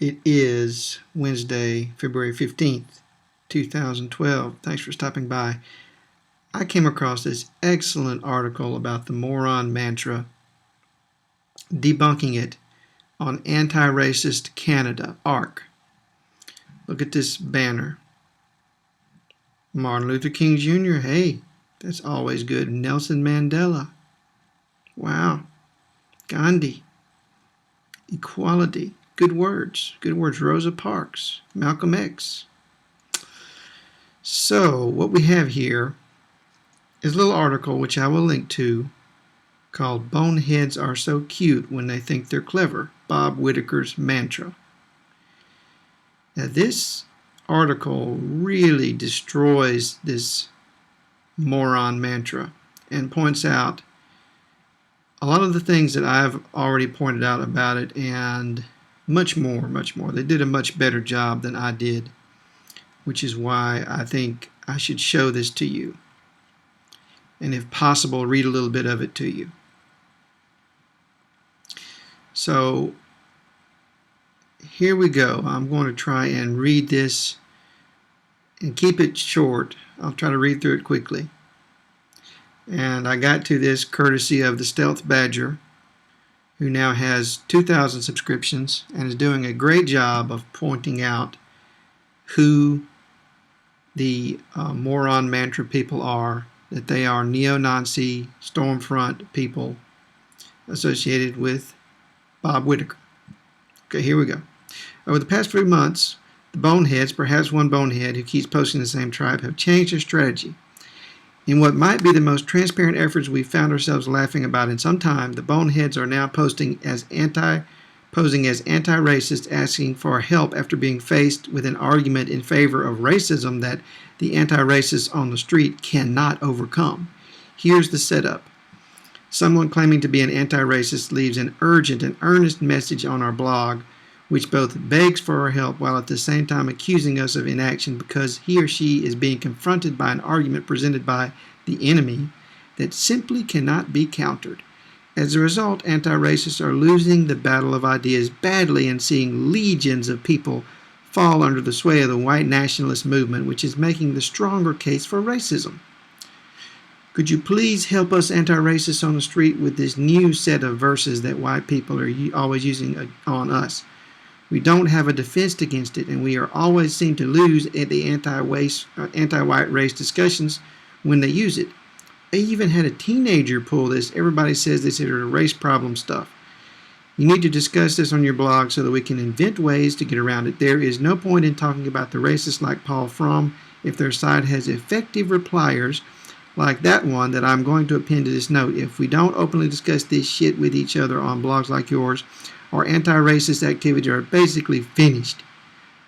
It is Wednesday, February 15th, 2012. Thanks for stopping by. I came across this excellent article about the Moron Mantra, debunking it on Anti-Racist Canada, ARC. Look at this banner. Martin Luther King Jr., hey, that's always good. Nelson Mandela. Wow. Gandhi. Equality. Good words. Good words. Rosa Parks. Malcolm X. So, what we have here is a little article which I will link to called Boneheads Are So Cute When They Think They're Clever, Bob Whitaker's Mantra. Now, this article really destroys this moron mantra and points out a lot of the things that I've already pointed out about it and much more. They did a much better job than I did, which is why I think I should show this to you. And if possible, read a little bit of it to you. So here we go. I'm going to try and read this and keep it short. I'll try to read through it quickly. And I got to this courtesy of the Stealth Badger, who now has 2,000 subscriptions and is doing a great job of pointing out who the Moron Mantra people are, that they are neo-Nazi Stormfront people associated with Bob Whitaker. Okay, here we go. Over the past 3 months, the boneheads, perhaps one bonehead who keeps posting the same tribe, have changed their strategy. In what might be the most transparent efforts we've found ourselves laughing about in some time, the boneheads are now posing as anti-racist, asking for help after being faced with an argument in favor of racism that the anti-racists on the street cannot overcome. Here's the setup. Someone claiming to be an anti-racist leaves an urgent and earnest message on our blog, which both begs for our help while at the same time accusing us of inaction because he or she is being confronted by an argument presented by the enemy that simply cannot be countered. As a result, anti-racists are losing the battle of ideas badly and seeing legions of people fall under the sway of the white nationalist movement, which is making the stronger case for racism. Could you please help us anti-racists on the street with this new set of verses that white people are always using on us? We don't have a defense against it, and we are always seem to lose at the anti-white race discussions when they use it. I even had a teenager pull this. Everybody says this is a race problem stuff. You need to discuss this on your blog so that we can invent ways to get around it. There is no point in talking about the racists like Paul Fromm if their side has effective repliers like that one that I'm going to append to this note. If we don't openly discuss this shit with each other on blogs like yours, our anti-racist activities are basically finished.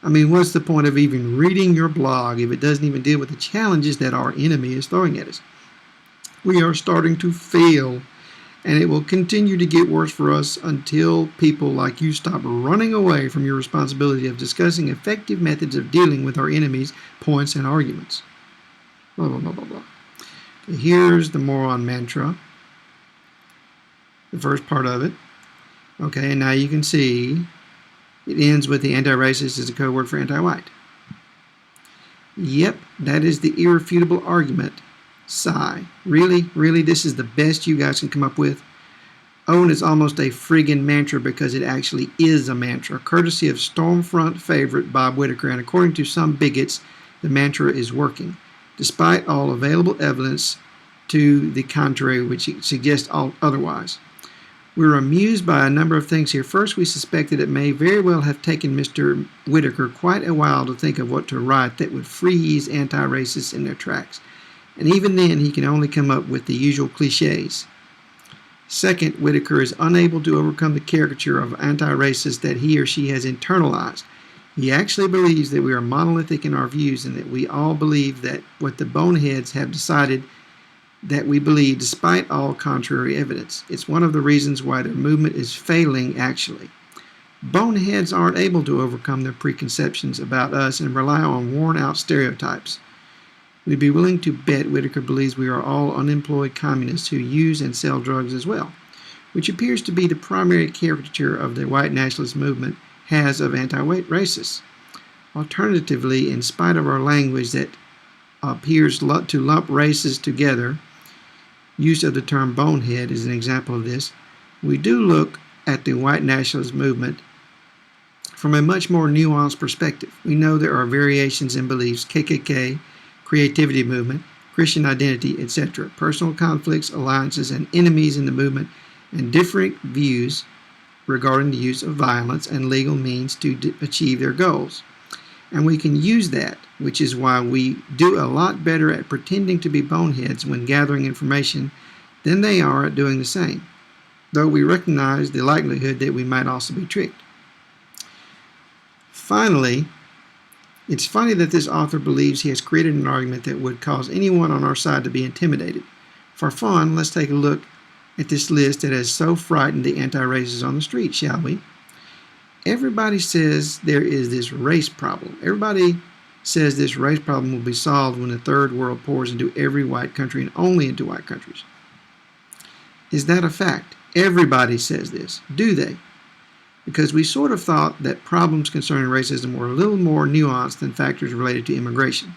I mean, what's the point of even reading your blog if it doesn't even deal with the challenges that our enemy is throwing at us? We are starting to fail, and it will continue to get worse for us until people like you stop running away from your responsibility of discussing effective methods of dealing with our enemy's points and arguments. Blah, blah, blah, blah, blah. Okay, here's the Moron Mantra, the first part of it. Okay, and now you can see it ends with the anti-racist is a code word for anti-white. Yep, that is the irrefutable argument. Sigh. Really? Really? This is the best you guys can come up with? Oh, and it's almost a friggin' mantra because it actually is a mantra, courtesy of Stormfront favorite Bob Whitaker, and according to some bigots, the mantra is working, despite all available evidence to the contrary, which suggests otherwise. We're amused by a number of things here. First, we suspect that it may very well have taken Mr. Whitaker quite a while to think of what to write that would freeze anti-racists in their tracks. And even then, he can only come up with the usual cliches. Second, Whitaker is unable to overcome the caricature of anti-racists that he or she has internalized. He actually believes that we are monolithic in our views and that we all believe that what the boneheads have decided that we believe despite all contrary evidence. It's one of the reasons why their movement is failing, actually. Boneheads aren't able to overcome their preconceptions about us and rely on worn-out stereotypes. We'd be willing to bet Whitaker believes we are all unemployed communists who use and sell drugs as well, which appears to be the primary caricature of the white nationalist movement has of anti-racists. Alternatively, in spite of our language that appears to lump races together, use of the term bonehead is an example of this, we do look at the white nationalist movement from a much more nuanced perspective. We know there are variations in beliefs, KKK, creativity movement, Christian identity, etc., personal conflicts, alliances, and enemies in the movement, and different views regarding the use of violence and legal means to achieve their goals. And we can use that, which is why we do a lot better at pretending to be boneheads when gathering information than they are at doing the same, though we recognize the likelihood that we might also be tricked. Finally, it's funny that this author believes he has created an argument that would cause anyone on our side to be intimidated. For fun, let's take a look at this list that has so frightened the anti-racists on the street, shall we? Everybody says there is this race problem. Everybody says this race problem will be solved when the third world pours into every white country and only into white countries. Is that a fact? Everybody says this. Do they? Because we sort of thought that problems concerning racism were a little more nuanced than factors related to immigration.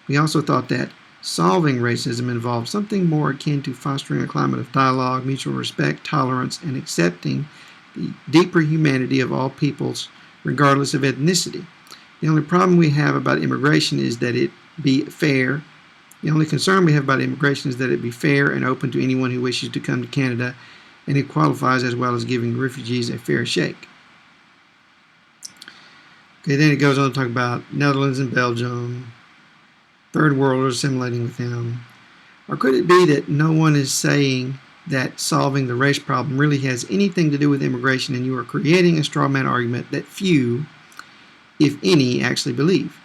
We also thought that solving racism involved something more akin to fostering a climate of dialogue, mutual respect, tolerance, and accepting the deeper humanity of all peoples, regardless of ethnicity. The only problem we have about immigration is that it be fair. The only concern we have about immigration is that it be fair and open to anyone who wishes to come to Canada, and it qualifies, as well as giving refugees a fair shake. Okay, then it goes on to talk about Netherlands and Belgium, third worlders assimilating with them. Or could it be that no one is saying that solving the race problem really has anything to do with immigration, and you are creating a straw man argument that few, if any, actually believe?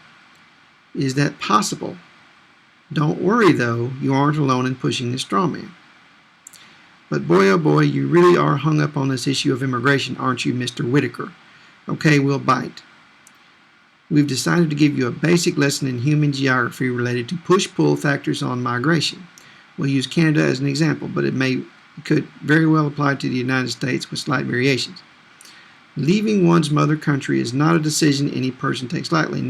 Is that possible? Don't worry, though, you aren't alone in pushing this straw man. But boy, oh boy, you really are hung up on this issue of immigration, aren't you, Mr. Whitaker? Okay, we'll bite. We've decided to give you a basic lesson in human geography related to push-pull factors on migration. We'll use Canada as an example, but it could very well apply to the United States with slight variations. Leaving one's mother country is not a decision any person takes lightly.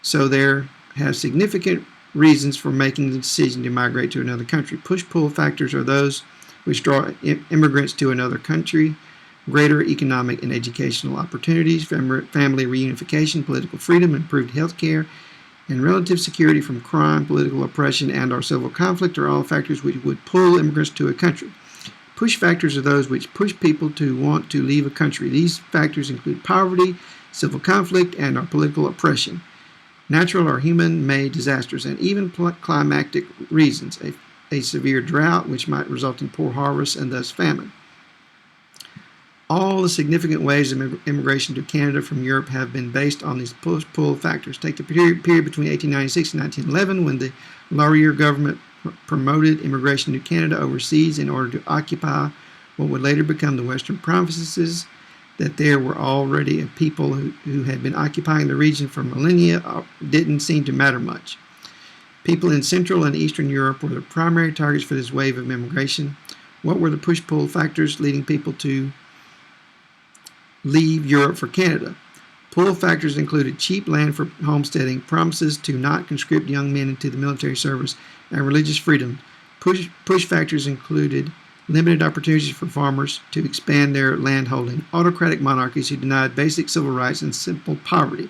So there have significant reasons for making the decision to migrate to another country. Push-pull factors are those which draw immigrants to another country: greater economic and educational opportunities, family reunification, political freedom, improved health care, and relative security from crime, political oppression, and/or civil conflict are all factors which would pull immigrants to a country. Push factors are those which push people to want to leave a country. These factors include poverty, civil conflict, and/or political oppression, natural or human-made disasters, and even climatic reasons, a severe drought which might result in poor harvests and thus famine. All the significant waves of immigration to Canada from Europe have been based on these push-pull factors. Take the period between 1896 and 1911, when the Laurier government promoted immigration to Canada overseas in order to occupy what would later become the Western provinces. That there were already people who had been occupying the region for millennia didn't seem to matter much. People in Central and Eastern Europe were the primary targets for this wave of immigration. What were the push-pull factors leading people to leave Europe for Canada? Pull factors included cheap land for homesteading, promises to not conscript young men into the military service, and religious freedom. Push factors included limited opportunities for farmers to expand their landholding, autocratic monarchies who denied basic civil rights, and simple poverty.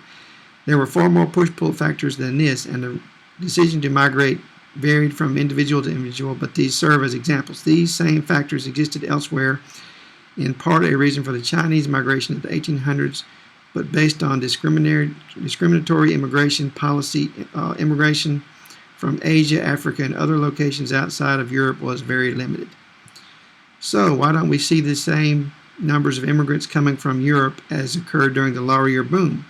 There were far more push-pull factors than this, and the decision to migrate varied from individual to individual, but these serve as examples. These same factors existed elsewhere, in part a reason for the Chinese migration of the 1800s, but based on discriminatory immigration policy, immigration from Asia, Africa, and other locations outside of Europe was very limited. So why don't we see the same numbers of immigrants coming from Europe as occurred during the Laurier boom?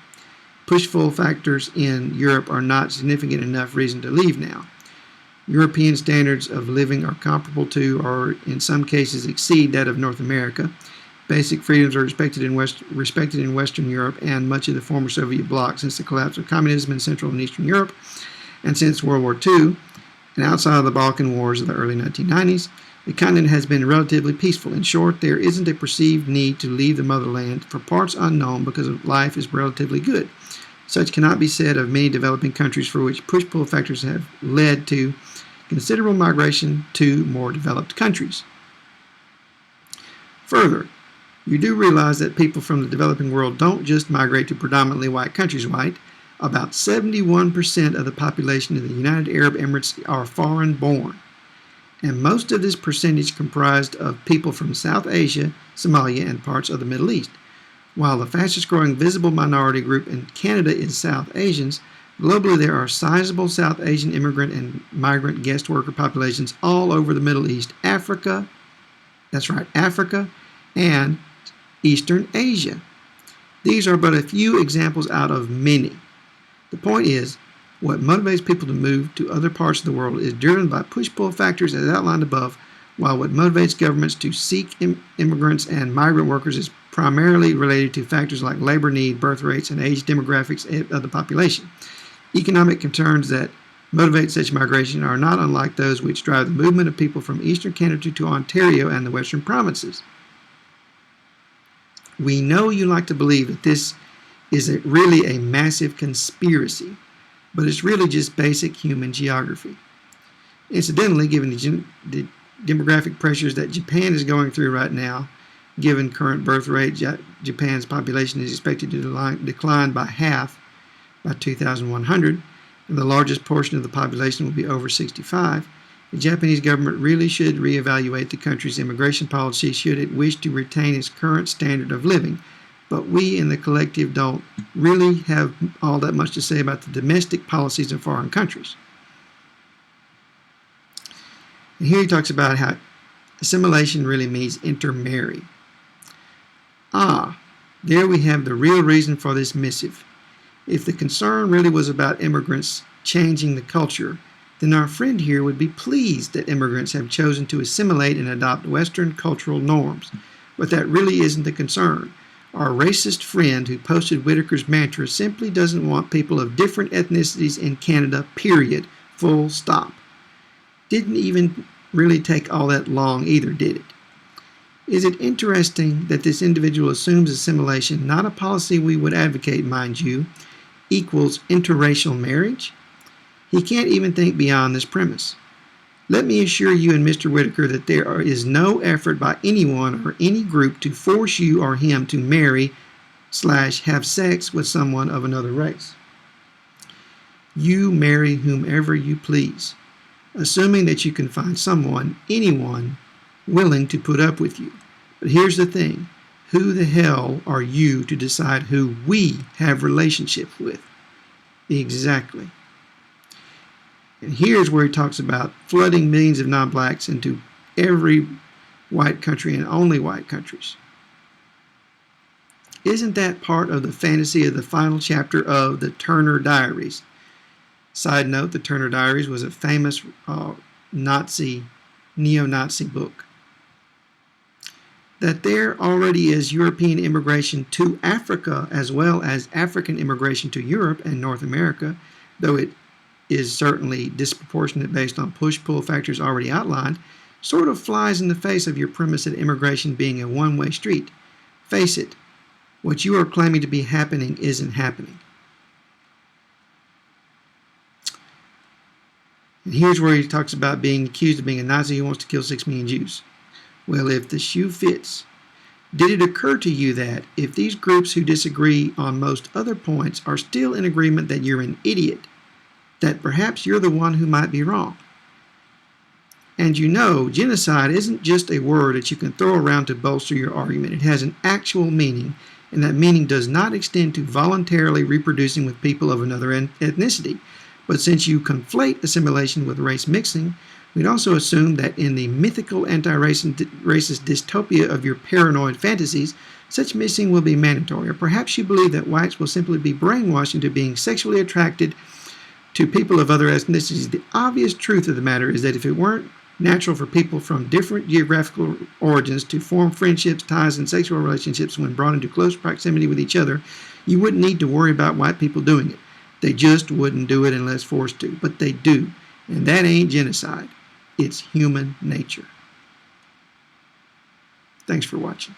Push-pull factors in Europe are not significant enough reason to leave now. European standards of living are comparable to, or in some cases exceed, that of North America. Basic freedoms are respected in Western Europe and much of the former Soviet bloc since the collapse of communism in Central and Eastern Europe, and since World War II, and outside of the Balkan Wars of the early 1990s. The continent has been relatively peaceful. In short, there isn't a perceived need to leave the motherland for parts unknown because life is relatively good. Such cannot be said of many developing countries for which push-pull factors have led to considerable migration to more developed countries. Further, you do realize that people from the developing world don't just migrate to predominantly white countries, right? About 71% of the population of the United Arab Emirates are foreign-born, and most of this percentage comprised of people from South Asia, Somalia, and parts of the Middle East. While the fastest-growing visible minority group in Canada is South Asians, globally there are sizable South Asian immigrant and migrant guest worker populations all over the Middle East, Africa, that's right, Africa, and Eastern Asia. These are but a few examples out of many. The point is, what motivates people to move to other parts of the world is driven by push-pull factors as outlined above, while what motivates governments to seek immigrants and migrant workers is primarily related to factors like labor need, birth rates, and age demographics of the population. Economic concerns that motivate such migration are not unlike those which drive the movement of people from eastern Canada to Ontario and the western provinces. We know you like to believe that this is really a massive conspiracy, but it's really just basic human geography. Incidentally, given the demographic pressures that Japan is going through right now, given current birth rate, Japan's population is expected to decline by half by 2100, and the largest portion of the population will be over 65. The Japanese government really should reevaluate the country's immigration policy should it wish to retain its current standard of living. But we in the collective don't really have all that much to say about the domestic policies of foreign countries. And here he talks about how assimilation really means intermarry. There we have the real reason for this missive. If the concern really was about immigrants changing the culture, then our friend here would be pleased that immigrants have chosen to assimilate and adopt Western cultural norms. But that really isn't the concern. Our racist friend who posted Whitaker's mantra simply doesn't want people of different ethnicities in Canada, period. Full stop. Didn't even really take all that long either, did it? Is it interesting that this individual assumes assimilation, not a policy we would advocate, mind you, equals interracial marriage? He can't even think beyond this premise. Let me assure you and Mr. Whitaker that there is no effort by anyone or any group to force you or him to marry/have sex with someone of another race. You marry whomever you please, assuming that you can find someone, anyone, willing to put up with you. But here's the thing. Who the hell are you to decide who we have relationships with? Exactly. And here's where he talks about flooding millions of non-blacks into every white country and only white countries. Isn't that part of the fantasy of the final chapter of the Turner Diaries? Side note, the Turner Diaries was a famous neo-Nazi book. That there already is European immigration to Africa as well as African immigration to Europe and North America, though it is certainly disproportionate based on push-pull factors already outlined, sort of flies in the face of your premise that immigration being a one-way street. Face it, what you are claiming to be happening isn't happening. And here's where he talks about being accused of being a Nazi who wants to kill 6 million Jews. Well, if the shoe fits, did it occur to you that if these groups who disagree on most other points are still in agreement that you're an idiot, that perhaps you're the one who might be wrong? And you know, genocide isn't just a word that you can throw around to bolster your argument. It has an actual meaning, and that meaning does not extend to voluntarily reproducing with people of another ethnicity. But since you conflate assimilation with race mixing, we'd also assume that in the mythical anti-racist dystopia of your paranoid fantasies, such mixing will be mandatory. Or perhaps you believe that whites will simply be brainwashed into being sexually attracted to people of other ethnicities. The obvious truth of the matter is that if it weren't natural for people from different geographical origins to form friendships, ties, and sexual relationships when brought into close proximity with each other, you wouldn't need to worry about white people doing it. They just wouldn't do it unless forced to, but they do. And that ain't genocide. It's human nature. Thanks for watching.